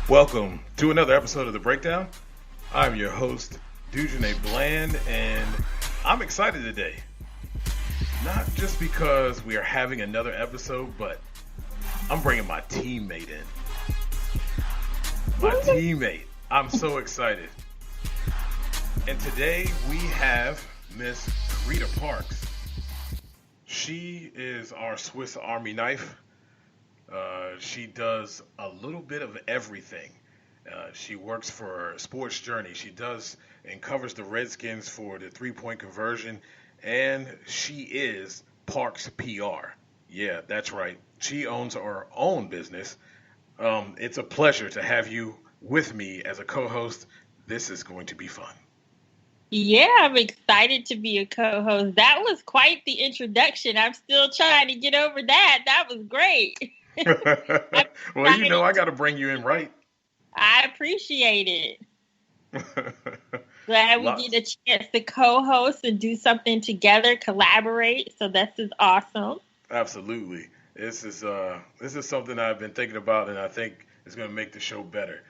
Welcome to another episode of The Breakdown. I'm your host, Dujunnea Bland, and I'm excited today. Not just because we are having another episode, but I'm bringing my teammate in. My teammate. I'm so excited. And today we have Miss Carita Parks. She is our Swiss Army knife. She does a little bit of everything. She works for Sports Journey. She does and covers the Redskins for the three-point conversion, and she is Parks PR. Yeah, that's right. She owns her own business. It's a pleasure to have you with me as a co-host. This is going to be fun. Yeah, I'm excited to be a co-host. That was quite the introduction. I'm still trying to get over that. That was great. Well, you know I got to bring you in right. I appreciate it. Glad we get a chance to co-host and do something together, collaborate. So this is awesome. Absolutely. This is something I've been thinking about, and I think it's going to make the show better,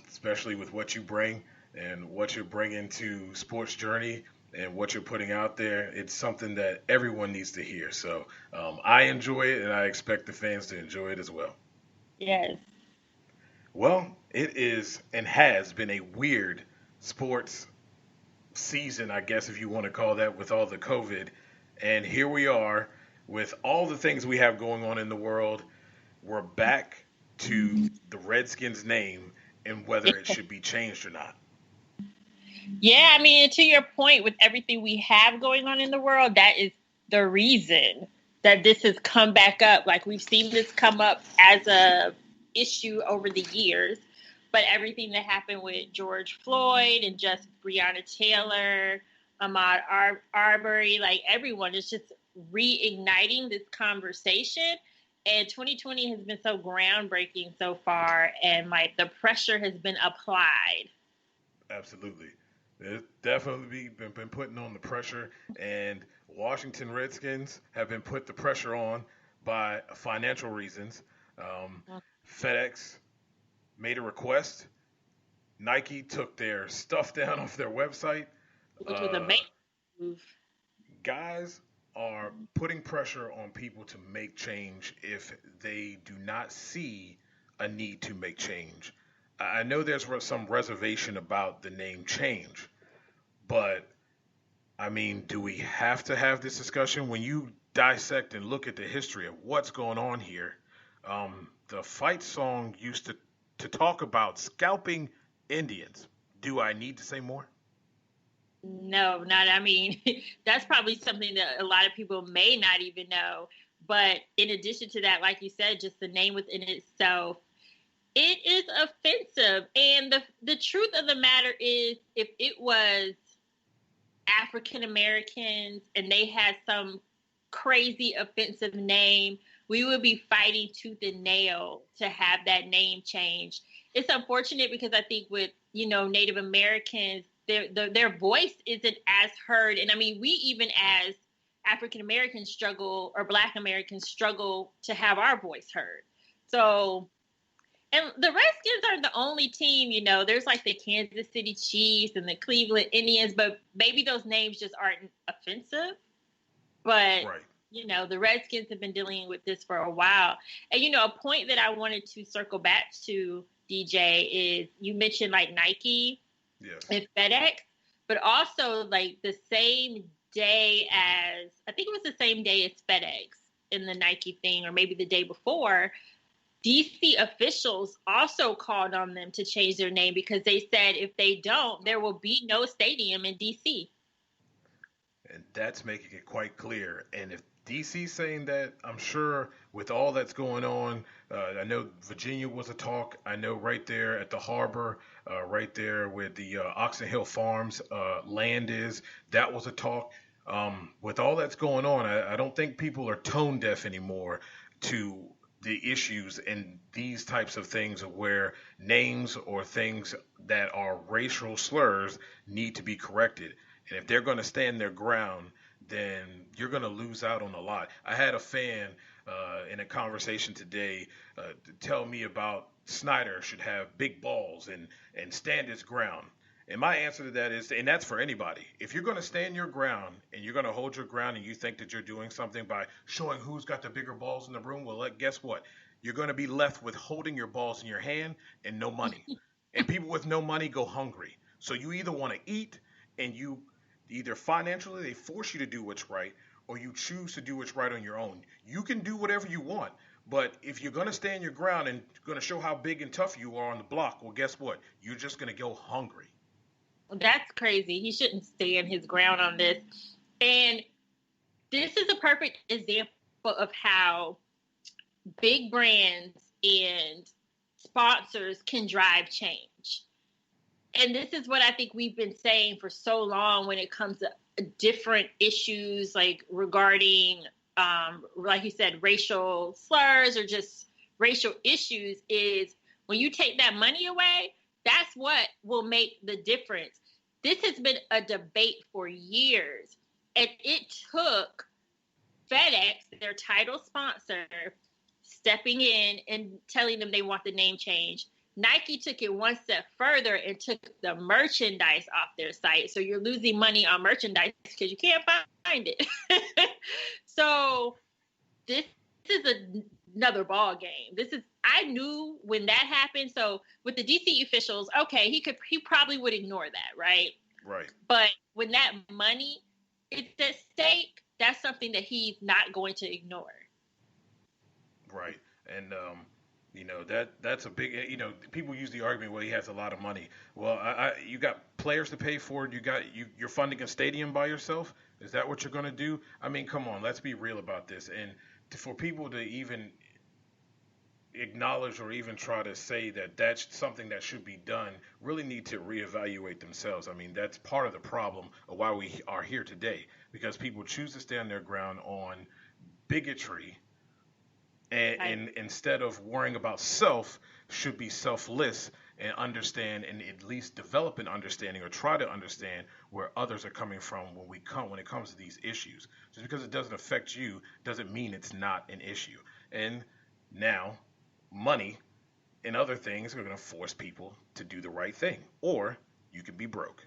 especially with what you bring and what you're bringing to Sports Journey and what you're putting out there. It's something that everyone needs to hear. So I enjoy it, and I expect the fans to enjoy it as well. Yes. Well, it is and has been a weird sports season, I guess, if you want to call that, with all the COVID. And here we are with all the things we have going on in the world. We're back to the Redskins name and whether it should be changed or not. Yeah, I mean, to your point, with everything we have going on in the world, that is the reason that this has come back up. Like, we've seen this come up as a issue over the years, but everything that happened with George Floyd and just Breonna Taylor, Ahmaud Arbery, like everyone is just reigniting this conversation. And 2020 has been so groundbreaking so far, and like the pressure has been applied. Absolutely. There's definitely been putting on the pressure, and Washington Redskins have been put the pressure on by financial reasons. FedEx made a request. Nike took their stuff down off their website. Which was a major move. Guys are putting pressure on people to make change if they do not see a need to make change. I know there's some reservation about the name change, but I mean, do we have to have this discussion? When you dissect and look at the history of what's going on here, the fight song used to talk about scalping Indians. Do I need to say more? No, not. I mean, that's probably something that a lot of people may not even know. But in addition to that, like you said, just the name within itself, it is offensive. And the truth of the matter is, if it was African Americans and they had some crazy offensive name, we would be fighting tooth and nail to have that name changed. It's unfortunate because I think with, Native Americans, their voice isn't as heard. And I mean, we even as African Americans struggle, or Black Americans struggle to have our voice heard. So, and the Redskins aren't the only team, there's like the Kansas City Chiefs and the Cleveland Indians, but maybe those names just aren't offensive. But, right. The Redskins have been dealing with this for a while. And, a point that I wanted to circle back to, DJ, is you mentioned like Nike. Yes. And FedEx, but also like the same day as, I think it was the same day as FedEx in the Nike thing, or maybe the day before, DC officials also called on them to change their name because they said if they don't, there will be no stadium in DC. And that's making it quite clear. And if DC's saying that, I'm sure with all that's going on, I know Virginia was a talk. I know right there at the harbor, right there where the Oxon Hill Farms land is, that was a talk. With all that's going on, I don't think people are tone deaf anymore to the issues and these types of things where names or things that are racial slurs need to be corrected. And if they're going to stand their ground, then you're going to lose out on a lot. I had a fan in a conversation today tell me about Snyder should have big balls and stand his ground. And my answer to that is, and that's for anybody, if you're going to stand your ground and you're going to hold your ground and you think that you're doing something by showing who's got the bigger balls in the room, well, guess what? You're going to be left with holding your balls in your hand and no money. And people with no money go hungry. So you either want to eat, and you either financially they force you to do what's right, or you choose to do what's right on your own. You can do whatever you want, but if you're going to stand your ground and going to show how big and tough you are on the block, well, guess what? You're just going to go hungry. That's crazy. He shouldn't stand his ground on this. And this is a perfect example of how big brands and sponsors can drive change. And this is what I think we've been saying for so long when it comes to different issues, like regarding, like you said, racial slurs or just racial issues, is when you take that money away, that's what will make the difference. This has been a debate for years, and it took FedEx, their title sponsor, stepping in and telling them they want the name change. Nike took it one step further and took the merchandise off their site. So you're losing money on merchandise because you can't find it. So this is another ball game. I knew when that happened. So with the DC officials, okay, he probably would ignore that, right? Right. But when that money is at stake, that's something that he's not going to ignore. Right. And that's a big, people use the argument, well, he has a lot of money. Well, you got players to pay for it. You're funding a stadium by yourself. Is that what you're going to do? I mean, come on, let's be real about this. And for people to even acknowledge or even try to say that that's something that should be done, really need to reevaluate themselves. I mean, that's part of the problem of why we are here today, because people choose to stand their ground on bigotry. And instead of worrying about self, should be selfless and understand and at least develop an understanding or try to understand where others are coming from when it comes to these issues. Just because it doesn't affect you doesn't mean it's not an issue. And now money and other things are going to force people to do the right thing, or you could be broke.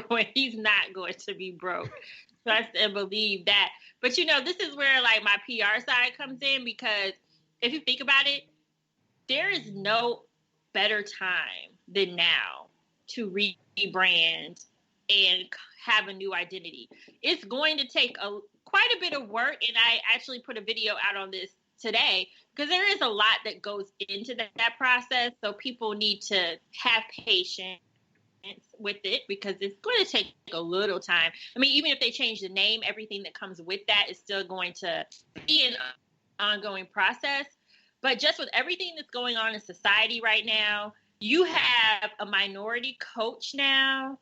When he's not going to be broke. Trust and believe that. But this is where like my PR side comes in, because if you think about it, there is no better time than now to rebrand and have a new identity. It's going to take quite a bit of work, and I actually put a video out on this today because there is a lot that goes into that process. So people need to have patience with it, because it's going to take a little time. I mean, even if they change the name, everything that comes with that is still going to be an ongoing process. But just with everything that's going on in society right now, you have a minority coach now,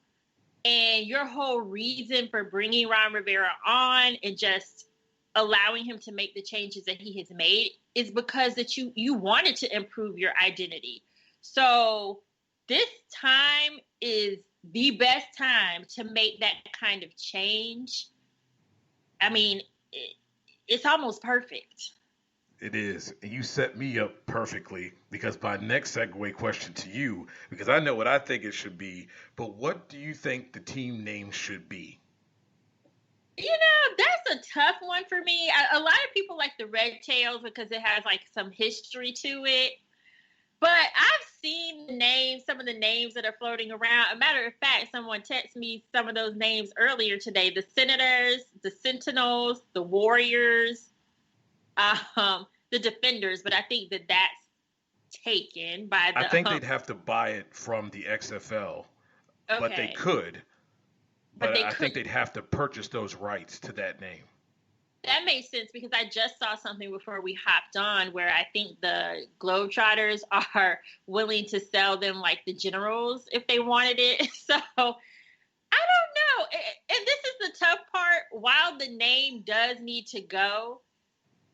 and your whole reason for bringing Ron Rivera on and just allowing him to make the changes that he has made is because that you wanted to improve your identity. So this time is the best time to make that kind of change. I mean, it's almost perfect. It is. And you set me up perfectly, because my next segue question to you, because I know what I think it should be, but what do you think the team name should be? That's a tough one for me. A lot of people like the Red Tails because it has like some history to it. But I've seen some of the names that are floating around. A matter of fact, someone texted me some of those names earlier today. The Senators, the Sentinels, the Warriors, the Defenders. But I think that's taken by the... I think they'd have to buy it from the XFL, okay. But they could. But I think they'd have to purchase those rights to that name. That makes sense, because I just saw something before we hopped on where I think the Globetrotters are willing to sell them like the Generals if they wanted it. So I don't know. And this is the tough part. While the name does need to go,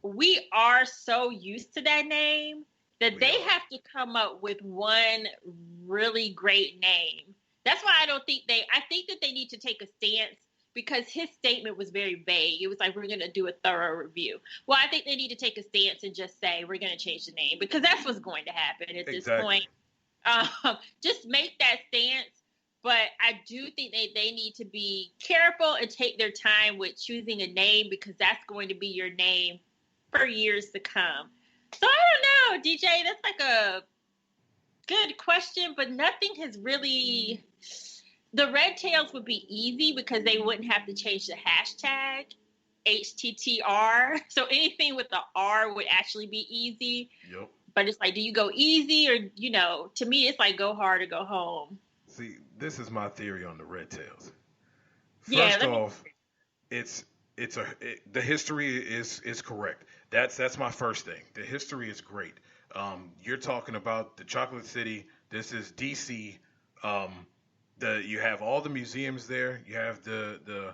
we are so used to that name that they have to come up with one really great name. That's why I think that they need to take a stance, because his statement was very vague. It was like, we're going to do a thorough review. Well, I think they need to take a stance and just say, we're going to change the name, because that's what's going to happen at this point. Just make that stance. But I do think they need to be careful and take their time with choosing a name, because that's going to be your name for years to come. So I don't know, DJ, that's like a good question, but nothing has really... The Red Tails would be easy because they wouldn't have to change the hashtag, HTTR. So anything with the R would actually be easy. Yep. But it's like, do you go easy or, to me, it's like go hard or go home. See, this is my theory on the Red Tails. First off, the history is correct. That's my first thing. The history is great. You're talking about the Chocolate City. This is DC. You have all the museums there. You have the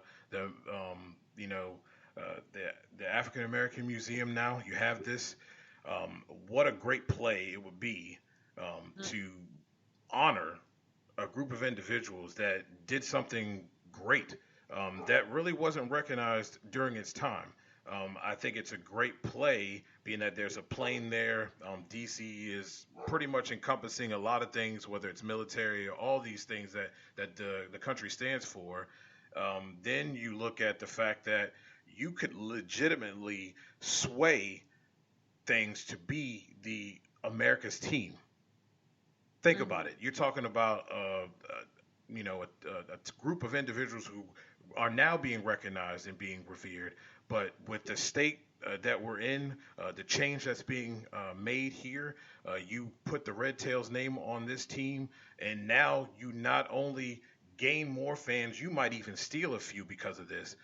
African American Museum now. You have this. What a great play it would be to honor a group of individuals that did something great that really wasn't recognized during its time. I think it's a great play, being that there's a plane there. DC is pretty much encompassing a lot of things, whether it's military or all these things that the country stands for. Then you look at the fact that you could legitimately sway things to be the America's team. Think about it. You're talking about a group of individuals who are now being recognized and being revered. But with the state that we're in, the change that's being made here, you put the Red Tails name on this team, and now you not only gain more fans, you might even steal a few because of this.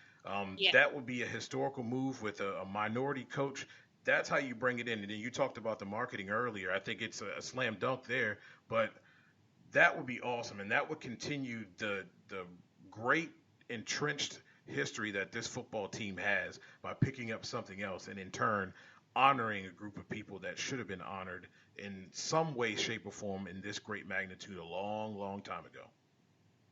That would be a historical move with a minority coach. That's how you bring it in. And then you talked about the marketing earlier. I think it's a slam dunk there, but that would be awesome. And that would continue the great entrenched history that this football team has by picking up something else and in turn honoring a group of people that should have been honored in some way, shape, or form in this great magnitude a long, long time ago.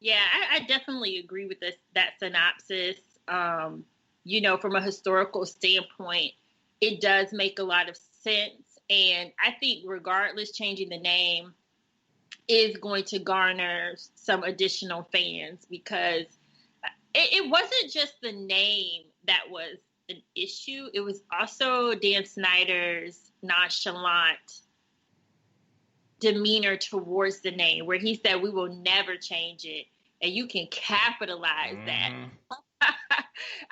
Yeah, I definitely agree with that synopsis. From a historical standpoint, it does make a lot of sense. And I think regardless, changing the name is going to garner some additional fans, because it wasn't just the name that was an issue. It was also Dan Snyder's nonchalant demeanor towards the name, where he said, we will never change it. And you can capitalize that.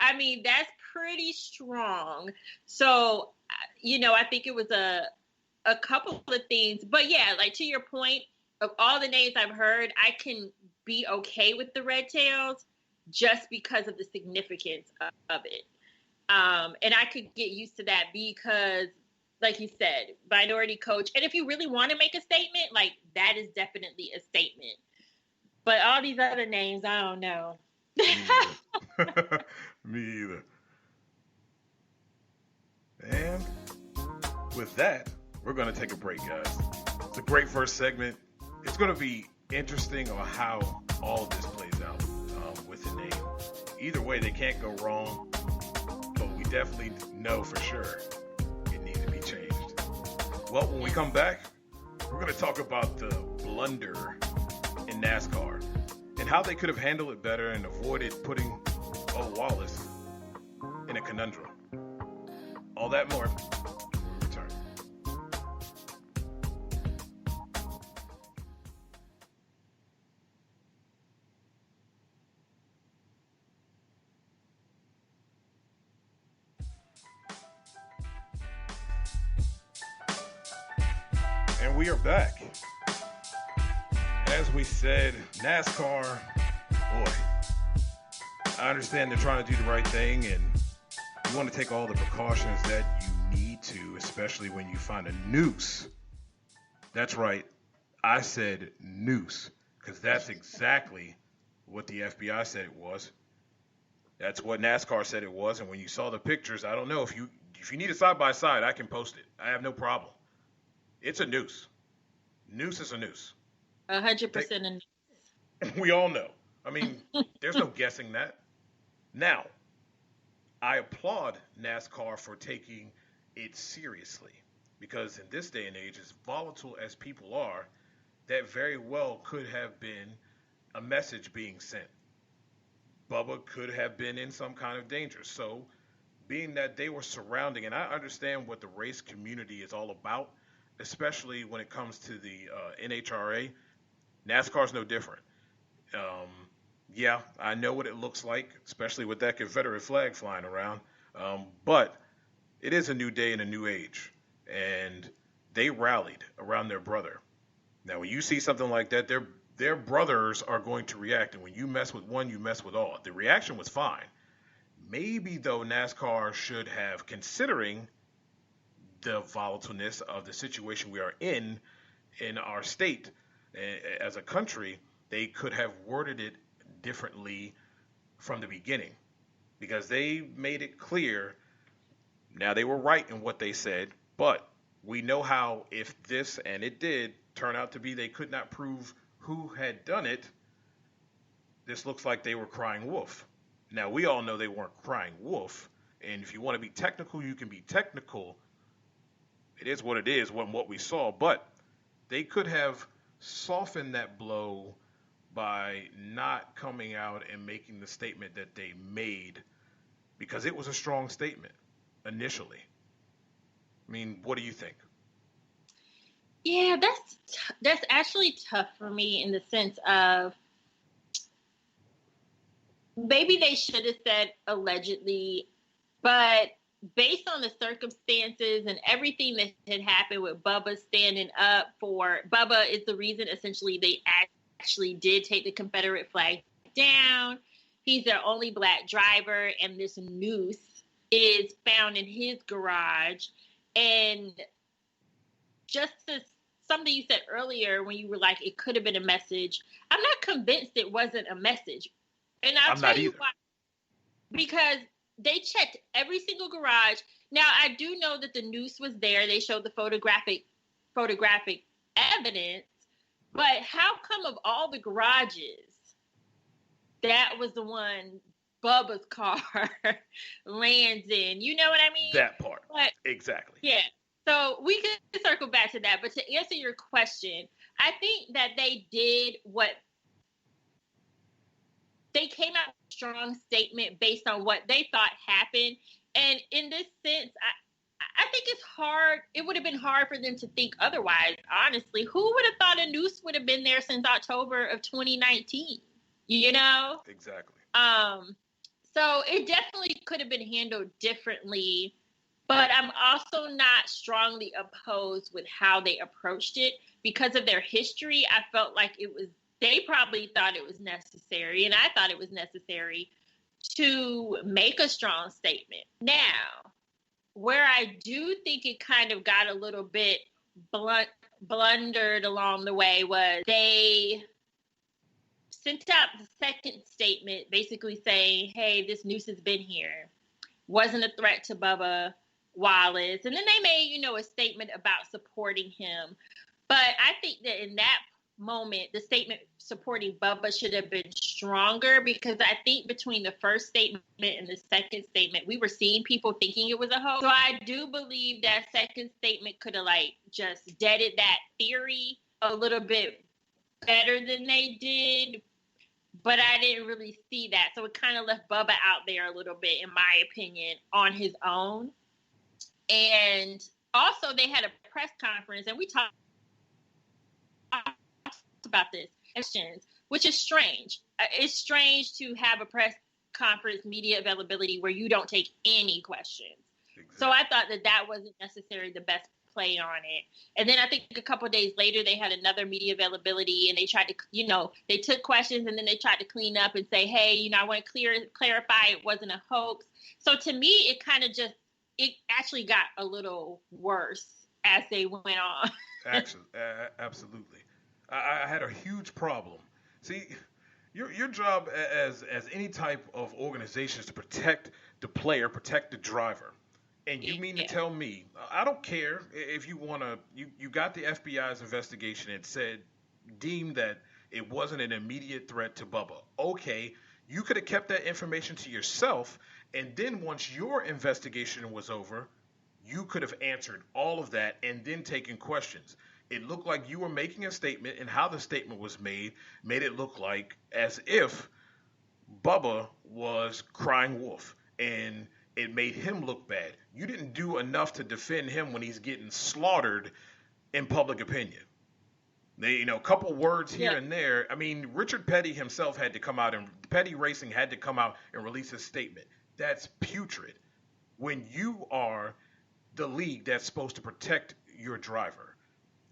I mean, that's pretty strong. So, I think it was a couple of things. But yeah, like to your point, of all the names I've heard, I can be okay with the Red Tails just because of the significance of it. And I could get used to that because, like you said, minority coach. And if you really want to make a statement, like that is definitely a statement. But all these other names, I don't know. Me either. And with that, we're going to take a break, guys. It's a great first segment. It's going to be interesting on how all of this plays out with the name. Either way, they can't go wrong, but we definitely know for sure it needs to be changed. Well, when we come back, we're going to talk about the blunder in NASCAR and how they could have handled it better and avoided putting Wallace in a conundrum. All that more when we return. And we are back. As we said, NASCAR, boy, I understand they're trying to do the right thing, and you want to take all the precautions that you need to, especially when you find a noose. That's right. I said noose, because that's exactly what the FBI said it was. That's what NASCAR said it was, and when you saw the pictures, I don't know, if you need a side-by-side, I can post it. I have no problem. It's a noose. Noose is a noose. 100% a noose. We all know. I mean, there's no guessing that. Now, I applaud NASCAR for taking it seriously because in this day and age, as volatile as people are, that very well could have been a message being sent. Bubba could have been in some kind of danger. So, being that they were surrounding, and I understand what the race community is all about, especially when it comes to the NHRA, NASCAR's no different. Um, yeah, I know what it looks like, especially with that Confederate flag flying around. But it is a new day and a new age, and they rallied around their brother. Now, when you see something like that, their brothers are going to react, and when you mess with one, you mess with all. The reaction was fine. Maybe though NASCAR should have, considering the volatileness of the situation we are in our state as a country, they could have worded it differently from the beginning because they made it clear. Now they were right in what they said, but we know how if this and it did turn out to be they could not prove who had done it, this looks like they were crying wolf. Now we all know they weren't crying wolf, and if you want to be technical, you can be technical. It is what it is, wasn't what we saw, but they could have softened that blow by not coming out and making the statement that they made because it was a strong statement initially. I mean, what do you think? Yeah, that's actually tough for me in the sense of maybe they should have said allegedly, but based on the circumstances and everything that had happened with Bubba standing up for Bubba is the reason essentially they actually did take the Confederate flag down. He's their only black driver, and this noose is found in his garage. And just as something you said earlier when you were like, it could have been a message. I'm not convinced it wasn't a message. And I'll tell you why. Because they checked every single garage. Now, I do know that the noose was there. They showed the photographic evidence. But how come of all the garages, that was the one Bubba's car lands in? You know what I mean? That part. But, exactly. Yeah. So we can circle back to that. But to answer your question, I think that they did what they came out with a strong statement based on what they thought happened. And in this sense, I think it's hard. It would have been hard for them to think otherwise, honestly. Who would have thought a noose would have been there since October of 2019? You know? Exactly. So it definitely could have been handled differently. But I'm also not strongly opposed with how they approached it. Because of their history, I felt like they probably thought it was necessary, and I thought it was necessary to make a strong statement. Now, where I do think it kind of got a little bit blundered along the way was they sent out the second statement basically saying, hey, this noose has been here. Wasn't a threat to Bubba Wallace. And then they made, a statement about supporting him. But I think that in that moment, the statement supporting Bubba should have been stronger because I think between the first statement and the second statement, we were seeing people thinking it was a hoax. So I do believe that second statement could have just deaded that theory a little bit better than they did. But I didn't really see that. So it kind of left Bubba out there a little bit, in my opinion, on his own. And also they had a press conference and we talked about this, which is strange. It's strange to have a press conference media availability where you don't take any questions. Exactly. So I thought that wasn't necessarily the best play on it. And then I think a couple of days later, they had another media availability and they tried to, they took questions and then they tried to clean up and say, hey, I want to clarify it wasn't a hoax. So to me, it kind of it actually got a little worse as they went on. Actually, absolutely. I had a huge problem. See, your job as any type of organization is to protect the player, protect the driver. And you mean to tell me, I don't care if you want to, you got the FBI's investigation and deemed that it wasn't an immediate threat to Bubba. Okay, You could have kept that information to yourself, and then once your investigation was over, you could have answered all of that and then taken questions. It looked like you were making a statement, and how the statement was made it look like as if Bubba was crying wolf, and it made him look bad. You didn't do enough to defend him when he's getting slaughtered in public opinion. A couple words here Yeah. and there. I mean, Richard Petty himself had to come out, and Petty Racing had to come out and release a statement. That's putrid. When you are the league that's supposed to protect your driver,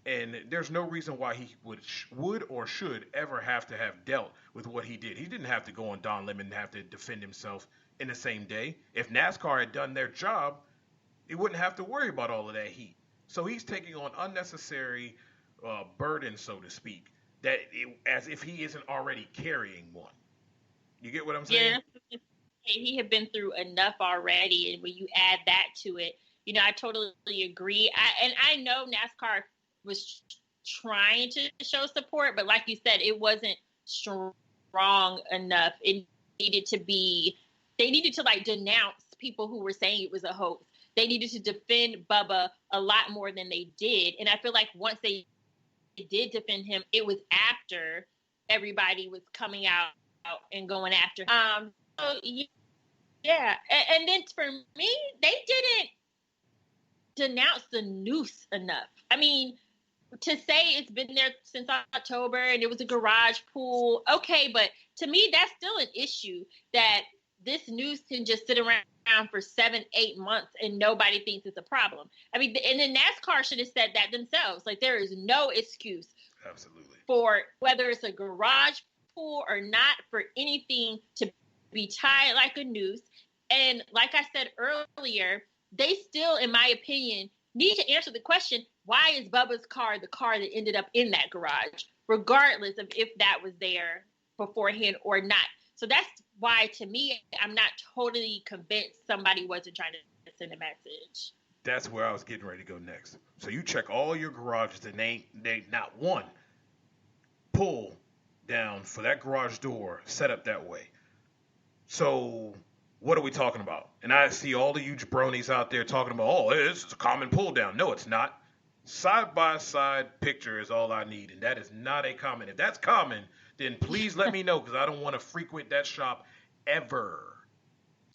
and there's no reason why he would or should ever have to have dealt with what he did. He didn't have to go on Don Lemon and have to defend himself in the same day. If NASCAR had done their job, he wouldn't have to worry about all of that heat. So he's taking on unnecessary burden, so to speak, as if he isn't already carrying one. You get what I'm saying? Yeah, he had been through enough already, and when you add that to it, I totally agree. I know NASCAR was trying to show support, but like you said, it wasn't strong enough. It needed to be, they needed to like denounce people who were saying it was a hoax. They needed to defend Bubba a lot more than they did. And I feel like once they did defend him, it was after everybody was coming out and going after him. So yeah. And then for me, they didn't denounce the Noose enough. I mean, to say it's been there since October and it was a garage pool, okay, but to me, that's still an issue that this Noose can just sit around for 7-8 months and nobody thinks it's a problem. I mean, and then NASCAR should have said that themselves. Like, there is no excuse Absolutely. for whether it's a garage pool or not for anything to be tied like a noose. And like I said earlier, they still, in my opinion, need to answer the question, why is Bubba's car the car that ended up in that garage, regardless of if that was there beforehand or not. So that's why, to me, I'm not totally convinced somebody wasn't trying to send a message. That's where I was getting ready to go next. So you check all your garages and they not one pull down for that garage door set up that way. So what are we talking about? And I see all the you jabronis out there talking about, oh, it's a common pull down. No, it's not. Side-by-side picture is all I need, and that is not a common. If that's common, then please let me know, because I don't want to frequent that shop ever.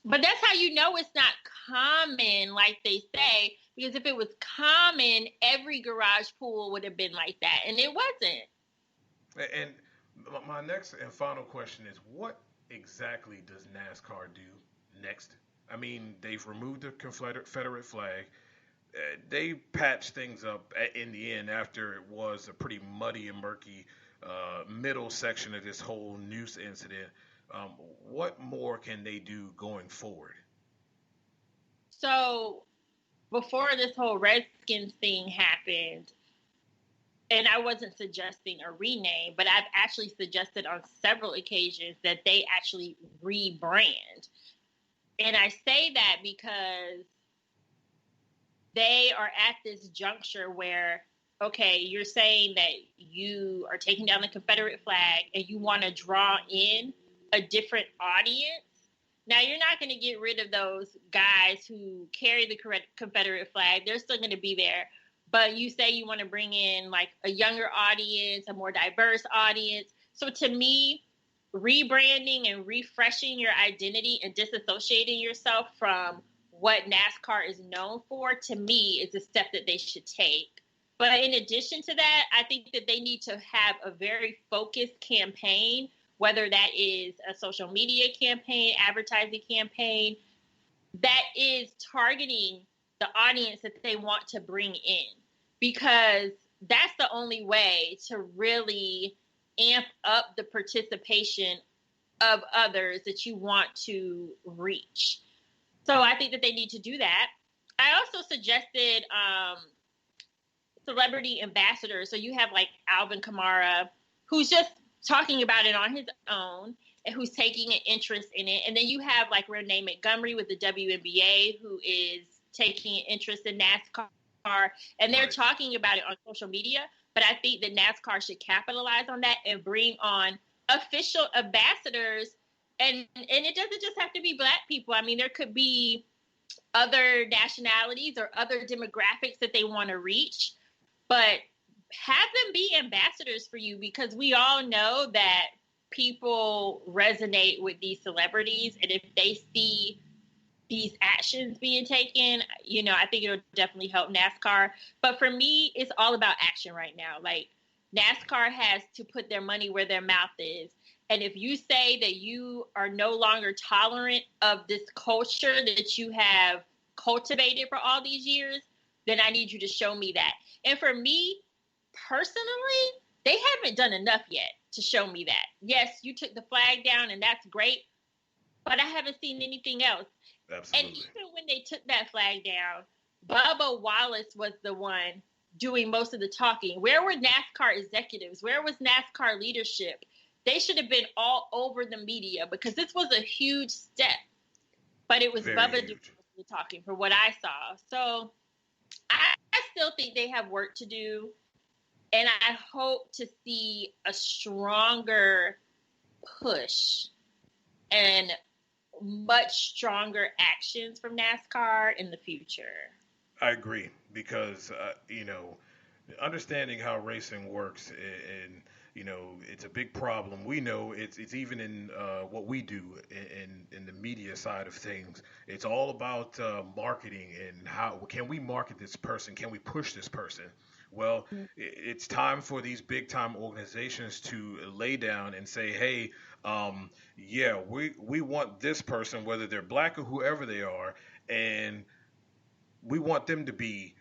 But that's how you know it's not common, like they say, because if it was common, every garage pool would have been like that, and it wasn't. And my next and final question is, what exactly does NASCAR do next? I mean, they've removed the Confederate flag. They patched things up in the end after it was a pretty muddy and murky middle section of this whole Noose incident. What more can they do going forward? So before this whole Redskins thing happened, and I wasn't suggesting a rename, but I've actually suggested on several occasions that they actually rebrand. And I say that because they are at this juncture where, okay, you're saying that you are taking down the Confederate flag and you want to draw in a different audience. Now, you're not going to get rid of those guys who carry the Confederate flag. They're still going to be there. But you say you want to bring in like a younger audience, a more diverse audience. So to me, rebranding and refreshing your identity and disassociating yourself from what NASCAR is known for, to me, is a step that they should take. But in addition to that, I think that they need to have a very focused campaign, whether that is a social media campaign, advertising campaign, that is targeting the audience that they want to bring in. Because that's the only way to really amp up the participation of others that you want to reach. So I think that they need to do that. I also suggested celebrity ambassadors. So you have like Alvin Kamara, who's just talking about it on his own and who's taking an interest in it. And then you have like Renee Montgomery with the WNBA, who is taking an interest in NASCAR. And they're talking about it on social media. But I think that NASCAR should capitalize on that and bring on official ambassadors And it doesn't just have to be Black people. I mean, there could be other nationalities or other demographics that they want to reach, but have them be ambassadors for you, because we all know that people resonate with these celebrities, and if they see these actions being taken, I think it'll definitely help NASCAR. But for me, it's all about action right now. Like, NASCAR has to put their money where their mouth is. And if you say that you are no longer tolerant of this culture that you have cultivated for all these years, then I need you to show me that. And for me, personally, they haven't done enough yet to show me that. Yes, you took the flag down, and that's great, but I haven't seen anything else. Absolutely. And even when they took that flag down, Bubba Wallace was the one doing most of the talking. Where were NASCAR executives? Where was NASCAR leadership? They should have been all over the media, because this was a huge step. But it was Very Bubba huge. doing the talking, for what I saw. So I still think they have work to do. And I hope to see a stronger push and much stronger actions from NASCAR in the future. I agree, because understanding how racing works, and it's a big problem. We know it's even in what we do in the media side of things. It's all about marketing, and how can we market this person? Can we push this person? Well, it's time for these big time organizations to lay down and say, hey, yeah, we want this person, whether they're Black or whoever they are, and we want them to be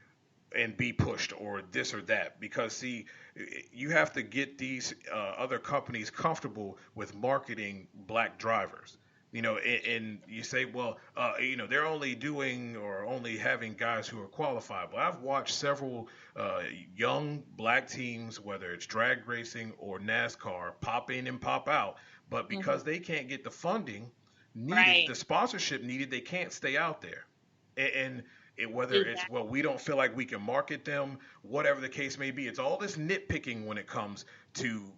pushed, or this or that. Because see, you have to get these other companies comfortable with marketing Black drivers. And you say, well, they're only doing, or only having guys who are qualified. But I've watched several young Black teams, whether it's drag racing or NASCAR, pop in and pop out. But because they can't get the funding needed, Right. the sponsorship needed, they can't stay out there. And whether it's, well, we don't feel like we can market them, whatever the case may be, it's all this nitpicking when it comes to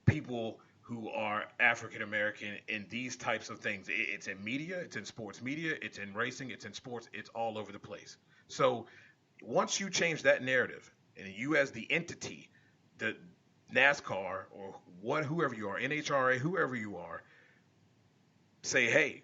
people who are African American in these types of things. It's in media, it's in sports media, it's in racing, it's in sports, it's all over the place. So once you change that narrative, and you as the entity, the NASCAR or whoever you are, NHRA, whoever you are, say, hey,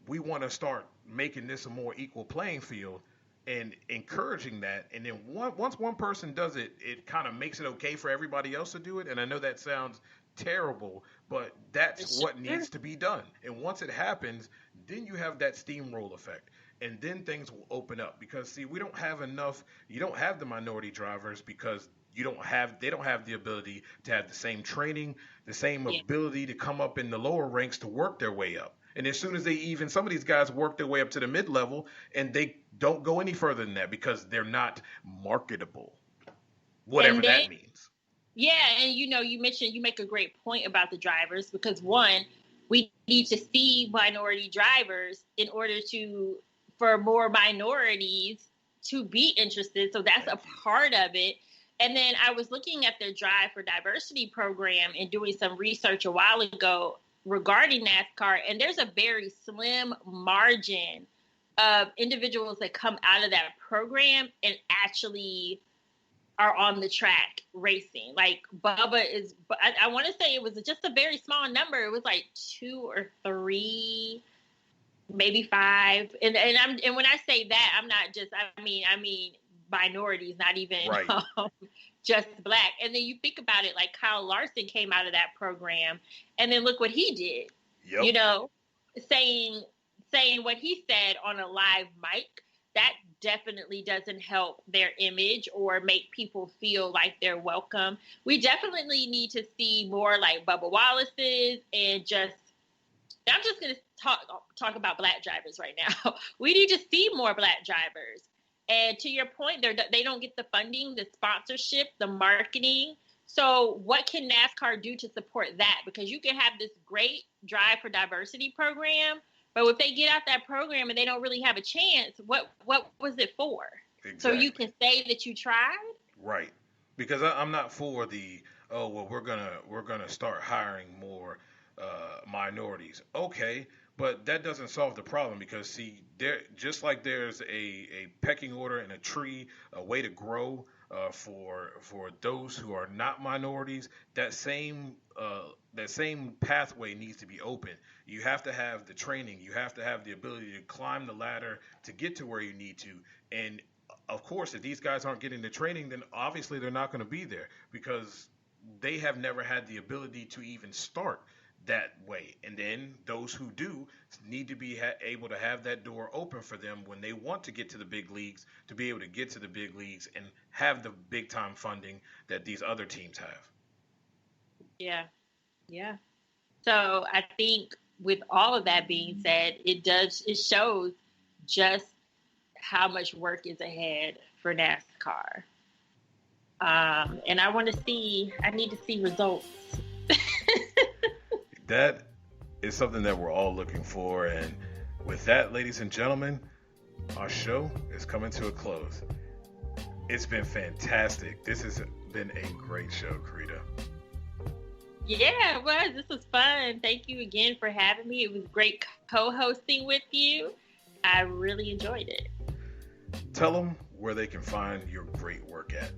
we want to start making this a more equal playing field, and encouraging that. And then once one person does it, it kind of makes it okay for everybody else to do it. And I know that sounds terrible, but that's what needs to be done. And once it happens, then you have that steamroll effect. And then things will open up, because see, we don't have enough. You don't have the minority drivers, because they don't have the ability to have the same training, the same ability to come up in the lower ranks to work their way up. And as soon as some of these guys work their way up to the mid-level, and they don't go any further than that, because they're not marketable, whatever that means. Yeah, and you make a great point about the drivers, because one, we need to see minority drivers in order for more minorities to be interested. So that's a part of it. And then I was looking at their Drive for Diversity program and doing some research a while ago regarding NASCAR, and there's a very slim margin of individuals that come out of that program and actually are on the track racing. Like Bubba is, I want to say it was just a very small number. It was like 2 or 3, maybe 5. And when I say that, I'm not just, I mean minorities, not even right. Just Black. And then you think about it, like Kyle Larson came out of that program, and then look what he did. Yep. Saying what he said on a live mic, that definitely doesn't help their image or make people feel like they're welcome. We definitely need to see more like Bubba Wallace's, and I'm just going to talk about Black drivers right now. We need to see more Black drivers. And to your point, they don't get the funding, the sponsorship, the marketing. So what can NASCAR do to support that? Because you can have this great Drive for Diversity program, but if they get out that program and they don't really have a chance, what was it for? Exactly. So you can say that you tried? Right. Because I'm not for we're gonna start hiring more minorities. Okay, but that doesn't solve the problem because see, there just like there's a pecking order and a tree, a way to grow for those who are not minorities. That same pathway needs to be open. You have to have the training. You have to have the ability to climb the ladder to get to where you need to. And of course, if these guys aren't getting the training, then obviously they're not going to be there because they have never had the ability to even start that way. And then those who do need to be able to have that door open for them when they want to get to the big leagues, to be able to get to the big leagues and have the big time funding that these other teams have. Yeah. Yeah. So I think with all of that being said, it shows just how much work is ahead for NASCAR. And I need to see results. That is something that we're all looking for. And with that, ladies and gentlemen, our show is coming to a close. It's been fantastic. This has been a great show, Carita. Yeah, it was. This was fun. Thank you again for having me. It was great co-hosting with you. I really enjoyed it. Tell them where they can find your great work at.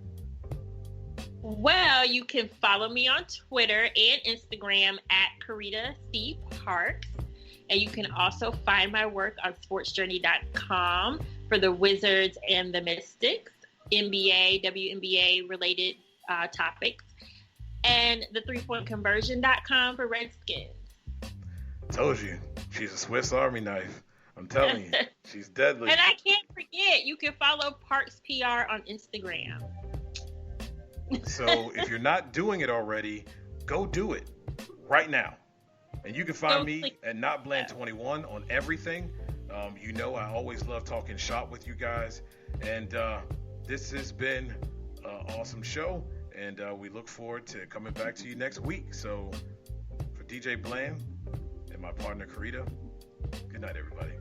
Well, you can follow me on Twitter and Instagram at Carita C. Parks. And you can also find my work on sportsjourney.com for the Wizards and the Mystics, NBA, WNBA related topics, and the 3pointconversion.com for Redskins. Told you, she's a Swiss Army knife. I'm telling you, she's deadly. And I can't forget, you can follow Parks PR on Instagram. So if you're not doing it already, go do it right now. And you can find me at NotBland21 on everything. I always love talking shop with you guys. And this has been an awesome show. And we look forward to coming back to you next week. So for DJ Bland and my partner Carita, good night, everybody.